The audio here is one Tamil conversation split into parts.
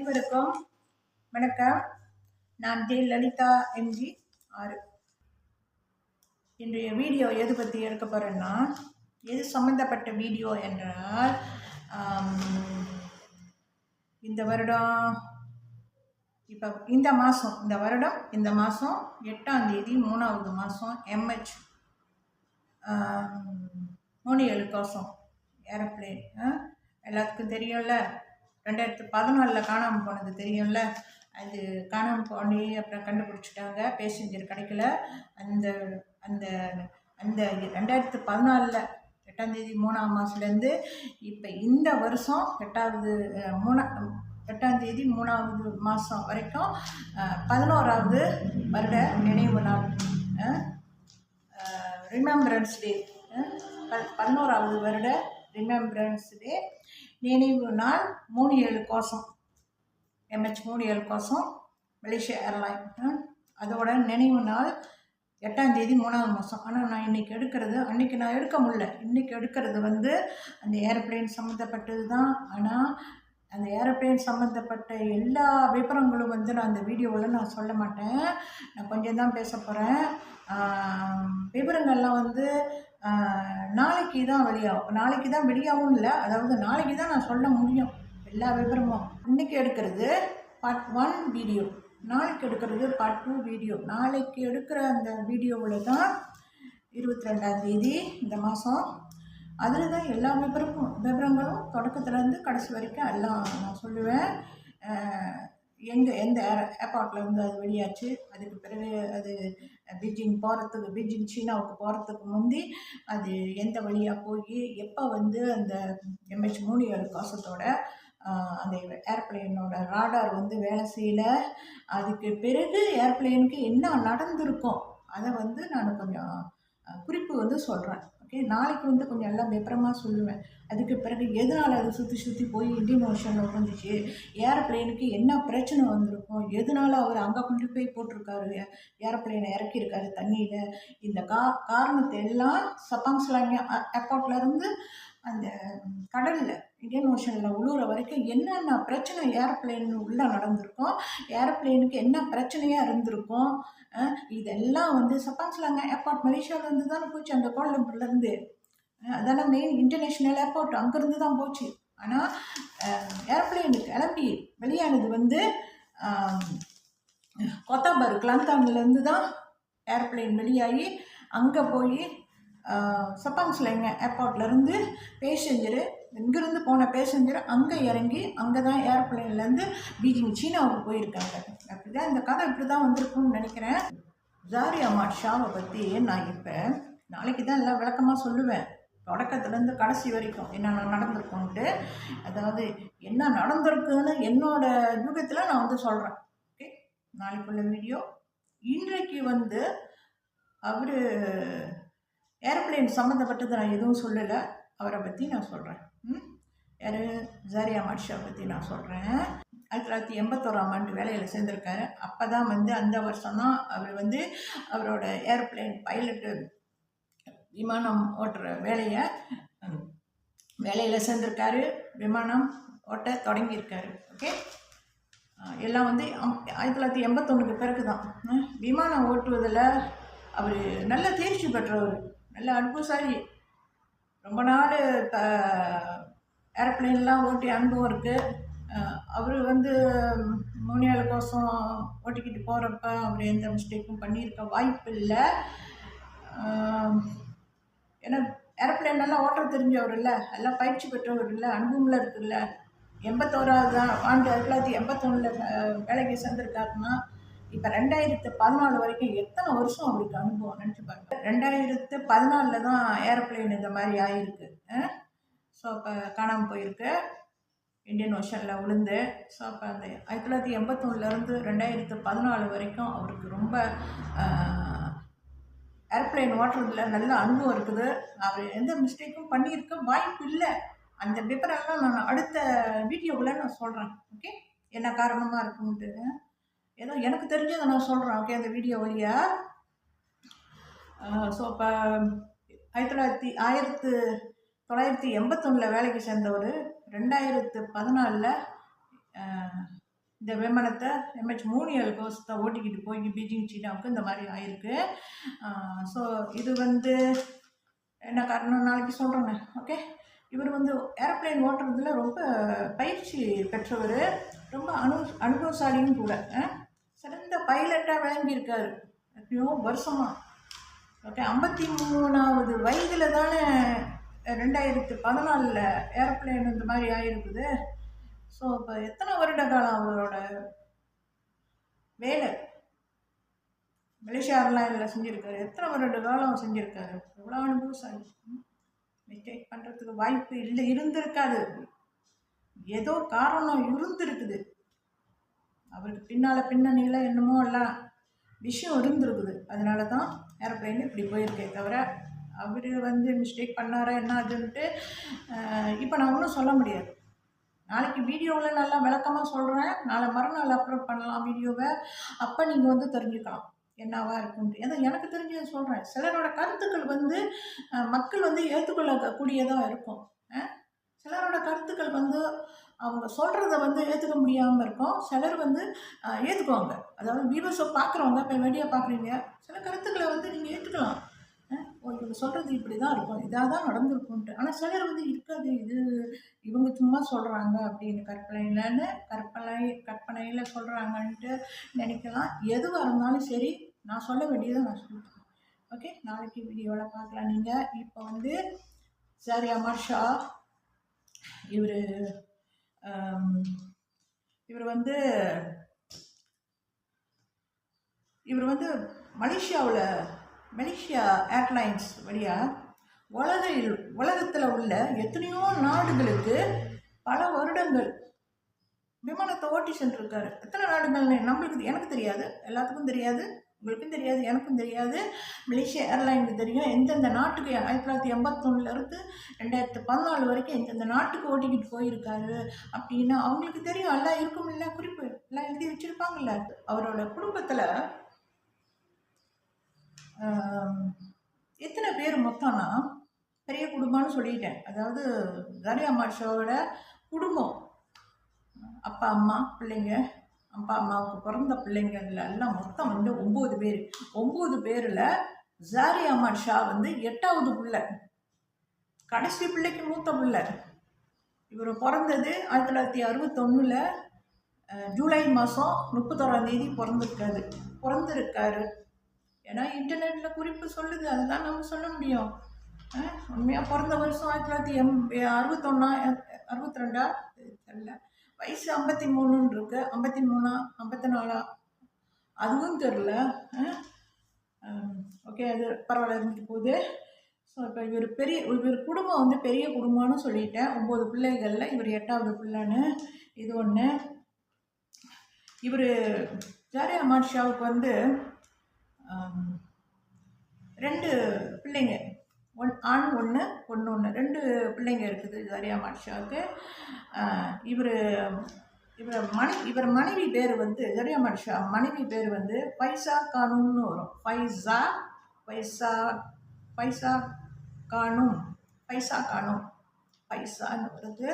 அனைவருக்கும் வணக்கம். நான் லலிதா எம்ஜி 6. இன்றைய வீடியோ எது பற்றி எடுக்க போகிறேன்னா, எது சம்மந்தப்பட்ட வீடியோ என்றால், இந்த வருடம் இப்போ இந்த வருடம் 8ஆம் தேதி 3வது மாதம் MH 37 கோசம் ஏரோப்ளேன் எல்லாத்துக்கும் தெரியும்ல. 2014 காணாமல் போனது தெரியும்ல. அது காணாமல் போனே அப்புறம் கண்டுபிடிச்சிட்டாங்க, பேசஞ்சர் கிடைக்கல. அந்த அந்த அந்த 2014 8ஆம் தேதி 3ஆம் மாதத்துலேருந்து இப்போ இந்த வருஷம் 8ஆம் தேதி 3வது மாதம் வரைக்கும் 11வது வருட நினைவு நாள், ரிமெம்பரன்ஸ் டே. 11வது வருட ரிமெம்பரன்ஸ் டே நினைவு நாள் 37 கோசம் MH 37 கோசம் மலேசியா ஏர்லைன். அதோட நினைவு நாள் 8ஆம் தேதி 3வது மாதம். ஆனால் நான் இன்றைக்கி எடுக்கிறது, அன்றைக்கி நான் எடுக்க முடியல. இன்றைக்கி எடுக்கிறது அந்த ஏரோப்ளேன் சம்மந்தப்பட்டது தான். ஆனால் அந்த ஏரோப்ளேன் சம்மந்தப்பட்ட எல்லா விவரங்களும் நான் அந்த வீடியோவில் நான் சொல்ல மாட்டேன். நான் கொஞ்சம் தான் பேச போகிறேன். விவரங்கள்லாம் நாளைக்கு தான் வெளியாகும். நாளைக்கு தான் வெளியாகவும் இல்லை, அதாவது நாளைக்கு தான் நான் சொல்ல முடியும் எல்லா விவரமும். இன்றைக்கி எடுக்கிறது பார்ட் 1 வீடியோ, நாளைக்கு எடுக்கிறது பார்ட் 2 வீடியோ. நாளைக்கு எடுக்கிற அந்த வீடியோவில் தான் 22ஆம் தேதி இந்த மாதம். அதில் தான் எல்லா விவரங்களும் தொடக்கத்துலேருந்து கடைசி வரைக்கும் எல்லாம் நான் சொல்லுவேன். எந்த ஏர்போர்ட்லேருந்து அது வெளியாச்சு, அதுக்கு பிறகு அது பீஜிங் சீனாவுக்கு போகிறதுக்கு முந்தி அது எந்த வழியாக போய் எப்போ அந்த MH 37 கோசத்தோட அந்த ஏர்ப்ளேனோட ராடார் வேலை செய்யலை, அதுக்கு பிறகு ஏர்ப்ளேனுக்கு என்ன நடந்திருக்கும் அதை நான் கொஞ்சம் குறிப்பு சொல்கிறேன். ஓகே, நாளைக்கு கொஞ்சம் எல்லாம் விபரமாக சொல்லுவேன். அதுக்கு பிறகு எதனால் அது சுற்றி போய் இந்தியன் ஓஷனில் உட்காந்துச்சு, ஏரோப்ளேனுக்கு என்ன பிரச்சனை வந்திருக்கும், எதனால் அவர் அங்கே கொண்டு போய் போட்டிருக்காரு, ஏரோப்ளேனை இறக்கியிருக்காரு தண்ணியில், இந்த காரணத்தை எல்லாம் சப்பாங் ஸ்லாங் ஏர்போர்ட்லேருந்து அந்த கடலில் இந்தியன் ஓஷனில் உழுவுற வரைக்கும் என்னென்ன பிரச்சனை ஏரோப்ளேன் உள்ளே நடந்திருக்கும், ஏரோப்ளேனுக்கு என்ன பிரச்சனையாக இருந்திருக்கும், இதெல்லாம் சப்பாங் ஸ்லாங் ஏர்போர்ட் மலேசியாவிலேருந்து தானே போச்சு, அந்த கோலம்பூர்லேருந்து. அதெல்லாம் மெயின் இன்டர்நேஷ்னல் ஏர்போர்ட், அங்கேருந்து தான் போச்சு. ஆனால் ஏரோப்ளேனு கிளம்பி வெளியானது கொத்தாபர் கிளாந்தான்லேருந்து தான் ஏரோப்ளேன் வெளியாகி அங்கே போய் சப்பாங் ஸ்லாங் ஏர்போர்ட்லேருந்து பேசஞ்சரு, இங்கேருந்து போன பேசஞ்சர் அங்கே இறங்கி அங்கே தான் ஏரோப்ளேன்லேருந்து பீஜிங் சீனாவுக்கு போயிருக்காங்க. அப்படி தான் இந்த கதை இப்படி தான் வந்திருக்குன்னு நினைக்கிறேன். ஜாரியா மாட் ஷாவை பற்றி நான் இப்போ நாளைக்கு தான் எல்லாம் விளக்கமாக சொல்லுவேன், தொடக்கத்துலேருந்து கடைசி வரைக்கும் என்னென்ன நடந்திருக்குன்ட்டு. அதாவது என்ன நடந்திருக்குன்னு என்னோடய யூகத்தில் நான் சொல்கிறேன். ஓகே, நாளைக்குள்ள வீடியோ. இன்றைக்கு அவர் ஏரோப்ளேன் சம்மந்தப்பட்டது நான் எதுவும் சொல்லலை, அவரை பற்றி நான் சொல்கிறேன். யார்? ஜாரியா மாட் ஷா பற்றி நான் சொல்கிறேன். 1981ஆம் ஆண்டு வேலையில் சேர்ந்திருக்காரு. அப்போ தான் அந்த வருஷம் தான் அவர் அவரோட ஏரோப்ளேன் பைலட்டு விமானம் ஓட்டுற வேலையில் சேர்ந்திருக்காரு, விமானம் ஓட்ட தொடங்கியிருக்காரு. ஓகே, எல்லாம் 1981க்கு பிறகு தான். விமானம் ஓட்டுவதில் அவர் நல்ல தேர்ச்சி பெற்றவர், நல்ல அனுபவசாலி. ரொம்ப நாள் ஏரோப்ளேன்லாம் ஓட்டி அனுபவம் இருக்குது. அவர் 37 கோசம் ஓட்டிக்கிட்டு போகிறப்ப அவர் எந்த மிஸ்டேக்கும் பண்ணியிருக்க வாய்ப்பு இல்லை. ஏன்னா ஏரோப்ளேன் நல்லா ஓட்ட தெரிஞ்சவர் இல்லை, எல்லாம் பயிற்சி பெற்றவர் இல்லை, அனுபவமில் இருக்குல்ல. 81வது ஆண்டு 1981 வேலைக்கு சேர்ந்திருக்காருன்னா இப்போ 2014 வரைக்கும் எத்தனை வருஷம் அவருக்கு அனுபவம் நினச்சி பாருங்க. 2014 தான் ஏரோப்ளேன் இந்த மாதிரி ஆகிருக்கு. ஸோ அப்போ காணாமல் போயிருக்கு, இந்தியன் ஓஷனில் விழுந்து. ஸோ அப்போ அந்த 1981லேருந்து 2014 வரைக்கும் அவருக்கு ரொம்ப ஏர்ப்ளேன் ஓட்டுறதுல நல்ல அனுபவம் இருக்குது. அவர் எந்த மிஸ்டேக்கும் பண்ணியிருக்க வாய்ப்பு இல்லை. அந்த விபரம்லாம் நான் அடுத்த வீடியோவில் நான் சொல்கிறேன். ஓகே, என்ன காரணமாக இருக்குன்ட்டு ஏதோ எனக்கு தெரிஞ்சதை நான் சொல்கிறேன். ஓகே, அந்த வீடியோ வழியாக. ஸோ இப்போ 1981 வேலைக்கு சேர்ந்தவர் 2014 இந்த விமானத்தை MH370 கோசத்தை ஓட்டிக்கிட்டு போய் பீஜிங் சீனாவுக்கு இந்த மாதிரி ஆயிருக்கு. ஸோ இது வந்து என்ன காரணம் நாளைக்கு சொல்கிறேங்க. ஓகே, இவர் வந்து ஏரோப்ளைன் ஓட்டுறதுல ரொம்ப பயிற்சி பெற்றவர், ரொம்ப அனுபவசாலியும் கூட. சிறந்த பைலட்டாக விளங்கியிருக்காரு எப்படியோ வருஷமாக. ஓகே, 53வது வயதில் தானே 2014 ஏரோப்ளைன் இந்த மாதிரி ஆகிருக்குது. ஸோ இப்போ எத்தனை வருட காலம் அவரோட வேலை மலேசியா ஏர்லைனில் செஞ்சுருக்காரு, எத்தனை வருட காலம் செஞ்சுருக்காரு, எவ்வளோ அனுபவசாலி. மிஸ்டேக் பண்ணுறதுக்கு வாய்ப்பு இல்லை, இருந்திருக்காது. ஏதோ காரணம் இருந்திருக்குது, அவருக்கு பின்னணியில் என்னமோ எல்லாம் விஷயம் இருந்திருக்குது. அதனால தான் ஏரோப்ளைன் இப்படி போயிருக்கே தவிர அவர் வந்து மிஸ்டேக் பண்ணாரா என்ன அதுன்ட்டு இப்போ நான் ஒன்றும் சொல்ல முடியாது. நாளைக்கு வீடியோவில் நல்லா விளக்கமாக சொல்கிறேன், நாளை மறுநாள் அப்லோட் பண்ணலாம் வீடியோவை. அப்போ நீங்கள் வந்து தெரிஞ்சுக்கலாம் என்னவா இருக்குன்ட்டு. ஏன்னா எனக்கு தெரிஞ்சதை சொல்கிறேன். சிலரோட கருத்துக்கள் வந்து மக்கள் வந்து ஏற்றுக்கொள்ளக்கூடியதாக இருக்கும், சிலரோட கருத்துக்கள் வந்து அவங்க சொல்கிறத வந்து ஏற்றுக்க முடியாமல் இருக்கும், சிலர் வந்து ஏற்றுக்குவாங்க. அதாவது வீடியோஸை பார்க்குறவங்க, இப்போ வீடியோ பார்க்குறீங்க, சில கருத்துக்களை வந்து நீங்கள் ஏற்றுக்கலாம். இவங்க சொல்கிறது இப்படி தான் இருக்கும், இதாக தான் நடந்திருக்கும்ன்ட்டு. ஆனால் சிலர் வந்து இருக்காது, இது இவங்க சும்மா சொல்கிறாங்க அப்படின்னு கற்பனையில் சொல்கிறாங்கன்ட்டு நினைக்கலாம். எதுவாக இருந்தாலும் சரி, நான் சொல்ல வேண்டியதை நான் சொல்லிட்டேன். ஓகே, நாளைக்கு வீடியோவில் பார்க்கலாம். நீங்கள் இப்போ வந்து சாரி அமர் ஷா இவர் வந்து மலேசியா ஏர்லைன்ஸ் வழியாக உலகத்தில் உள்ள எத்தனையோ நாடுகளுக்கு பல வருடங்கள் விமானத்தை ஓட்டி சென்றிருக்காரு. எத்தனை நாடுகள்னு நம்மளுக்கு எனக்கு தெரியாது, எல்லாத்துக்கும் தெரியாது, உங்களுக்கும் தெரியாது, எனக்கும் தெரியாது. மலேசியா ஏர்லைனுக்கு தெரியும் எந்தெந்த நாட்டுக்கு 1981 2014 வரைக்கும் எந்தெந்த நாட்டுக்கு ஓட்டிக்கிட்டு போயிருக்காரு அப்படின்னு அவங்களுக்கு தெரியும். எல்லாம் இருக்கும் இல்லை, குறிப்பு எல்லாம் எழுதி வச்சுருப்பாங்கல்ல. அவரோட குடும்பத்தில் எத்தனை பேர் மொத்தம்னா, பெரிய குடும்பம்னு சொல்லிட்டேன். அதாவது ஜாரியா மாஷாவோட குடும்பம், அப்பா அம்மா பிள்ளைங்க, அப்பா அம்மாவுக்கு பிறந்த பிள்ளைங்கள்ல எல்லாம் மொத்தம் வந்து 9 பேர். 9 பேரில் ஜாரியா மாஷா வந்து 8வது பிள்ளை, கடைசி பிள்ளைக்கு மூத்த பிள்ளை. இவர் பிறந்தது 1961 ஜூலை மாதம் 31ஆம் தேதி பிறந்திருக்காரு. ஏன்னா இன்டர்நெட்டில் குறிப்பு சொல்லுது, அதுதான் நம்ம சொல்ல முடியும். உண்மையாக பிறந்த வருஷம் 1961 62 தெரியல. வயசு 53 இருக்கு, 53 54 அதுவும் தெரில. ஓகே, அது பரவாயில்ல, இருந்துட்டு போகுது. ஸோ இப்போ இவர் குடும்பம் வந்து பெரிய குடும்பம்னு சொல்லிட்டேன். 9 பிள்ளைகளில் இவர் 8வது பிள்ளைன்னு. இது ஒன்று. இவர் ஜாரியா அமர் ஷாவுக்கு வந்து 2 பிள்ளைங்க, ஆண் 1 பொண்ணு 1, 2 பிள்ளைங்க இருக்குது ஜாரியா அமர் ஷாவுக்கு. இவர் மனைவி பேர் வந்து ஜாரியா அமர் ஷா மனைவி பேர் வந்து பைசா கானூன்னு வரும். பைசா கானூன் பைசான்னு வருது,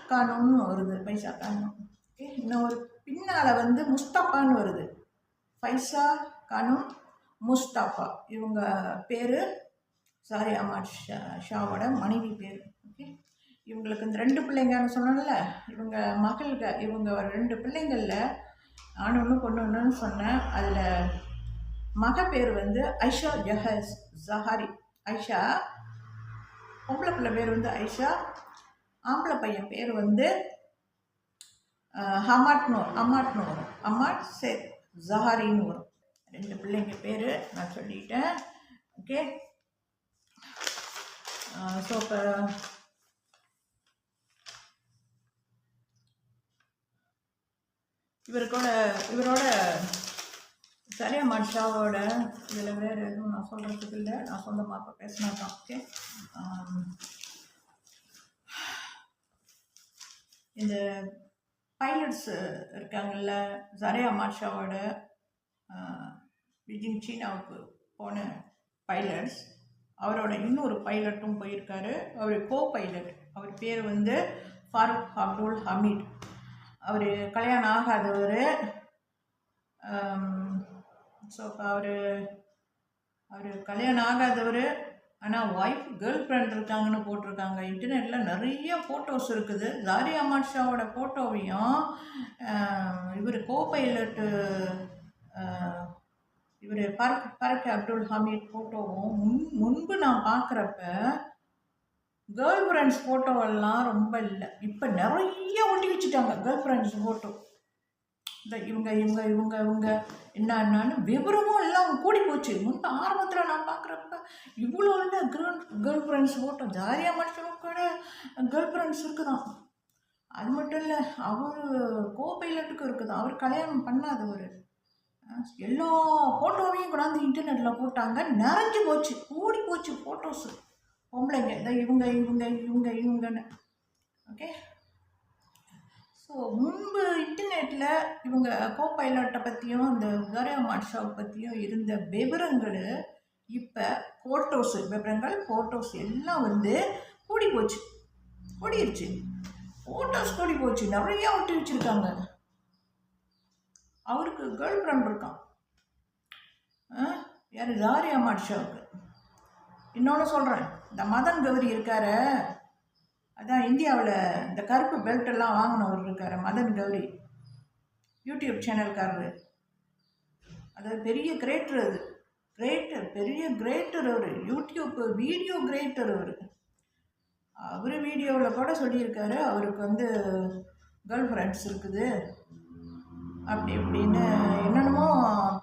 கானூன்னு வருது, பைசா கானூன். ஓகே, இன்னொரு பின்னால் வந்து முஸ்தபான்னு வருது. பைசா கானூன் முஸ்தபா, இவங்க பேர் ஜாரியா அமர் ஷாவோட மனைவி பேர். ஓகே, இவங்களுக்கு இந்த 2 பிள்ளைங்கன்னு சொன்னோம்ல, இவங்க 2 பிள்ளைங்களில் ஆண் 1 பொண்ணு 1ன்னு சொன்னேன். அதில் மக பேர் வந்து ஐஷா ஜஹாரி. ஐஷா பொம்பளை பிள்ளை பேர் வந்து ஐஷா, ஆம்பளை பையன் பேர் வந்து அம்மாட்னு வரும், அம்மாட் சேத் ஜஹாரின்னு வரும். 2 பிள்ளைங்க பேர் நான் சொல்லிட்டேன். ஓகே, ஸோ இப்போ இவரோட ஜாரியா அமர் ஷாவோட இதில் வேறு எதுவும் நான் சொல்கிறதுக்கு இல்லை, நான் சொந்தமாக இப்போ பேசினா தான். ஓகே, இந்த பைலட்ஸ் இருக்காங்கல்ல, ஜாரியா அமர் ஷாவோட பீஜிங் சீனாவுக்கு போன பைலட்ஸ், அவரோட இன்னொரு பைலட்டும் போயிருக்காரு. அவர் கோ பைலட், அவர் பேர் வந்து ஃபாரூக் அப்துல் ஹமீட். அவர் கல்யாணம் ஆகாதவர். ஸோ அவர் அவர் கல்யாணம் ஆகாதவர், ஆனால் ஒய்ஃப் கேர்ள் ஃப்ரெண்ட் இருக்காங்கன்னு போட்டிருக்காங்க. இன்டர்நெட்டில் நிறைய ஃபோட்டோஸ் இருக்குது. ஜாரி அஹ்மத் ஷாவோட ஃபோட்டோவையும் இவர் கோபைலட்டு இவர் பரக் அப்துல் ஹமீத் ஃபோட்டோவும் முன்பு நான் பார்க்குறப்ப கேர்ள் ஃப்ரெண்ட்ஸ் ஃபோட்டோவெல்லாம் ரொம்ப இல்லை. இப்போ நிறைய ஒட்டி வச்சுட்டாங்க கேர்ள் ஃப்ரெண்ட்ஸ் ஃபோட்டோ. இந்த இவங்க இவங்க இவங்க இவங்க என்னன்னு விவரமும் எல்லாம் கூடி போச்சு. முன்பு ஆரம்பத்தில் நான் பார்க்குறப்ப இவ்வளோ இல்லை கேர்ள் ஃப்ரெண்ட்ஸ் ஃபோட்டோ. ஜாரி அஹ்மத் ஷாவோட கேர்ள் ஃப்ரெண்ட்ஸ் இருக்குதான். அது மட்டும் இல்லை, அவர் கோபைலட்டுக்கும் இருக்குது. அவர் கல்யாணம் பண்ணாதவர். எல்லா ஃபோட்டோவையும் கொண்டாந்து இன்டர்நெட்டில் போட்டாங்க. நிறைஞ்சு போச்சு, கூடி போச்சு ஃபோட்டோஸு. பொம்பளைங்க இதை இவங்க இவங்க இவங்க இவங்கன்னு. ஓகே, ஸோ முன்பு இன்டர்நெட்டில் இவங்க கோபைலட்டை பற்றியும் இந்த ஜாரி அஹ்மத் ஷாவை பற்றியும் இருந்த விவரங்கள் இப்போ ஃபோட்டோஸ் எல்லாம் கூடி போச்சு, கூடிருச்சு. ஃபோட்டோஸ் கூடி போச்சு, நிறையா ஒட்டி வச்சுருக்காங்க. அவருக்கு கேர்ள் ஃப்ரெண்ட் இருக்கான். யார்? ஜாரி அஹ்மத் ஷாவுக்கு. இன்னொன்று சொல்கிறேன், இந்த மதன் கௌரி இருக்கார், அதான் இந்தியாவில் இந்த கருப்பு பெல்ட்டெல்லாம் வாங்கினவர் இருக்கார் மதன் கௌரி, யூடியூப் சேனல்காரரு. அதாவது பெரிய கிரியேட்டர், அது பெரிய கிரியேட்டர். அவர் யூடியூப் வீடியோ கிரியேட்டர். அவர் வீடியோவில் கூட சொல்லியிருக்காரு அவருக்கு கேர்ள் ஃப்ரெண்ட்ஸ் இருக்குது அப்படி இப்படின்னு என்னென்னமோ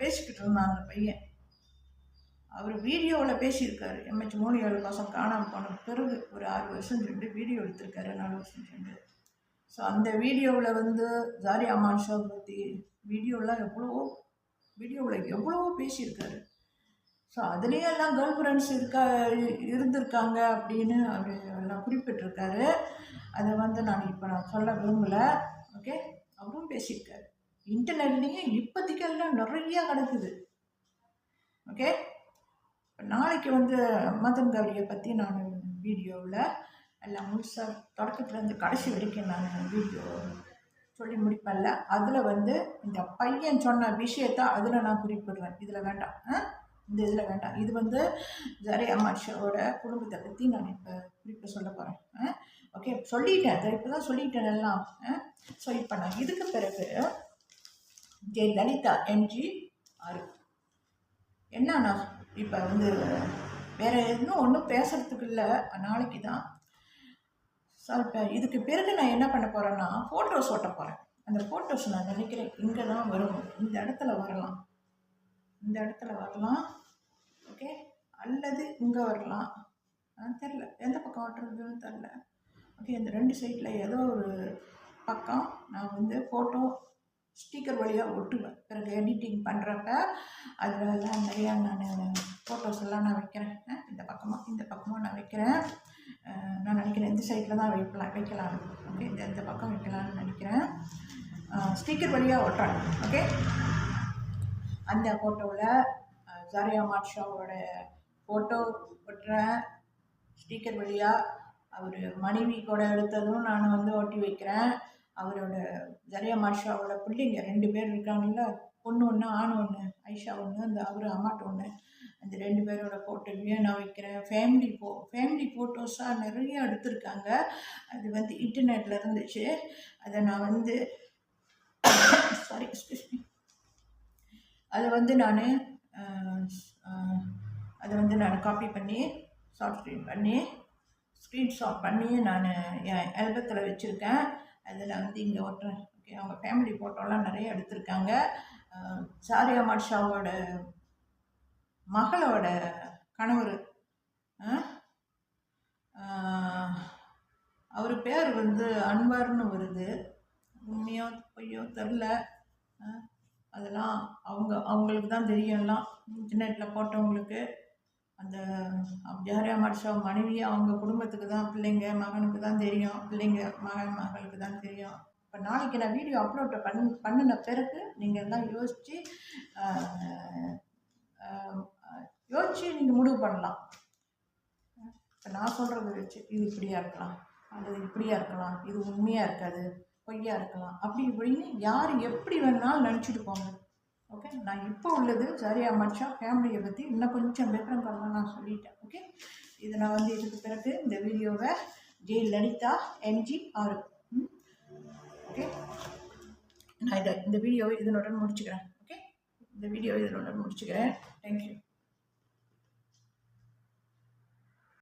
பேசிக்கிட்டு இருந்தாங்க பையன். அவர் வீடியோவில் பேசியிருக்காரு. எம்ஹெச் மோனியால் பசங்க காணாமல் போன பிறகு ஒரு 6 வருஷம் சென்று வீடியோ எடுத்திருக்காரு, 4 வருஷம் சென்று. ஸோ அந்த வீடியோவில் ஜாரி அஹ்மத் ஷா பற்றி வீடியோவில் எவ்வளவோ பேசியிருக்காரு. ஸோ அதுலேயே எல்லாம் கேர்ள் ஃப்ரெண்ட்ஸ் இருந்திருக்காங்க அப்படின்னு அவர் எல்லாம் குறிப்பிட்டிருக்காரு. அதை நான் சொல்ல விரும்பலை. ஓகே, அவரும் பேசியிருக்காரு. இன்டர்நெட்லேயும் இப்போதைக்கெல்லாம் நிறையா கிடக்குது. ஓகே, நாளைக்கு மதன் கௌரியை பற்றி நான் வீடியோவில் எல்லாம் முழுசாக தொடக்கத்துலேருந்து கடைசி வரைக்கும் நான் வீடியோ சொல்லி முடிப்பேன்ல, அதில் இந்த பையன் சொன்ன விஷயத்த அதில் நான் குறிப்பிடுறேன். இதில் வேண்டாம், இந்த இதில் வேண்டாம். இது ஜாரி அஹ்மத் ஷாவோட குடும்பத்தை பற்றி நான் இப்போ குறிப்பிட்டு சொல்ல போகிறேன். ஓகே, சொல்லிட்டேன், அதை இப்போ தான் சொல்லிட்டேன் எல்லாம். ஸோ இப்போ நான் இதுக்கு பிறகு ஜெயலலிதா எம்ஜிஆர் என்னன்னா இப்போ வேறு எதுவும் ஒன்றும் பேசுகிறதுக்கு இல்லை, நாளைக்கு தான். ஸோ இப்போ இதுக்கு பிறகு நான் என்ன பண்ண போகிறேன்னா ஃபோட்டோஸ் ஓட்ட போகிறேன். அந்த ஃபோட்டோஸ் நான் நினைக்கிறேன் இங்கே தான் வரும், இந்த இடத்துல வரலாம், ஓகே, அல்லது இங்கே வரலாம், தெரில எந்த பக்கம் ஓட்டுறதுன்னு தெரில. ஓகே, இந்த 2 சைட்டில் ஏதோ ஒரு பக்கம் நான் ஃபோட்டோ ஸ்டிக்கர் வழியாக ஒட்டுவேன். பிறகு எடிட்டிங் பண்ணுறப்ப அதிலெல்லாம் நிறையா நான் ஃபோட்டோஸ் எல்லாம் நான் வைக்கிறேன். இந்த பக்கமாக நான் வைக்கிறேன். நான் நினைக்கிறேன் இந்த சைட்டில் தான் வைக்கலாம். ஓகே, இந்த பக்கம் வைக்கலாம்னு நினைக்கிறேன். ஸ்டிக்கர் வழியாக ஒட்டுறேன். ஓகே, அந்த ஃபோட்டோவில் ஜாரி அஹ்மத் ஷாவோட ஃபோட்டோ ஒட்டுறேன் ஸ்டிக்கர் வழியாக. அவர் மனைவி கூட எடுத்ததும் நான் ஒட்டி வைக்கிறேன். அவரோட ஜாரி அஹ்மத் ஷாவோட பிள்ளைங்க 2 பேர் இருக்காங்கல்ல, பொண்ணு ஒன்று ஆண் ஒன்று, ஐஷா ஒன்று, அந்த அவர் அம்மாட்ட ஒன்று, அந்த 2 பேரோட ஃபோட்டோவையும் நான் வைக்கிறேன். ஃபேமிலி ஃபோட்டோஸாக நிறைய எடுத்திருக்காங்க. அது இன்டர்நெட்டில் இருந்துச்சு. அதை நான் சாரி எக்ஸ்கியூஸ் மீ, அதை நான் காப்பி பண்ணி ஸ்க்ரீன்ஷாட் பண்ணி நான் என் ஆல்பத்தில் வச்சுருக்கேன். அதில் இங்கே ஒட்டுறேன். ஓகே, அவங்க ஃபேமிலி ஃபோட்டோலாம் நிறைய எடுத்திருக்காங்க. ஜாரி அஹ்மத் ஷாவோட மகளோட கணவர், அவர் பேர் அன்வர்னு வருது. உண்மையோ பொய்யோ தெரில, அதெல்லாம் அவங்களுக்கு தான் தெரியும்லாம். இன்டர்நெட்டில் போட்டவங்களுக்கு அந்த ஜாரி அஹ்மத் ஷா மனைவி அவங்க குடும்பத்துக்கு தான், பிள்ளைங்க மகனுக்கு தான் தெரியும், பிள்ளைங்க மகளுக்கு தான் தெரியும். இப்போ நாளைக்கு நான் வீடியோ அப்லோட் பண்ணின பிறகு நீங்கள் எல்லாம் யோசித்து நீங்கள் முடிவு பண்ணலாம். இப்போ நான் சொல்கிறது வச்சு இது இப்படியா இருக்கலாம் அல்லது இப்படியா இருக்கலாம், இது உண்மையாக இருக்காது, பொய்யா இருக்கலாம், அப்படி இப்படின்னு யார் எப்படி வேணாலும் நினச்சிட்டு போங்க. ஓகே, நான் இப்போ உள்ளது சரியா மச்சா ஃபேமிலியை பற்றி இன்னும் கொஞ்சம் விவரங்கள்லாம் நான் சொல்லிட்டேன். ஓகே, இதை நான் வந்து இதுக்கு பிறகு இந்த வீடியோவை லலிதா எம்ஜி ஆர். ஓகே, நான் இந்த வீடியோவை இதனுடன் முடிச்சுக்கிறேன். ஓகே, இந்த வீடியோவை இதனுடன் முடிச்சுக்கிறேன். தேங்க்யூ.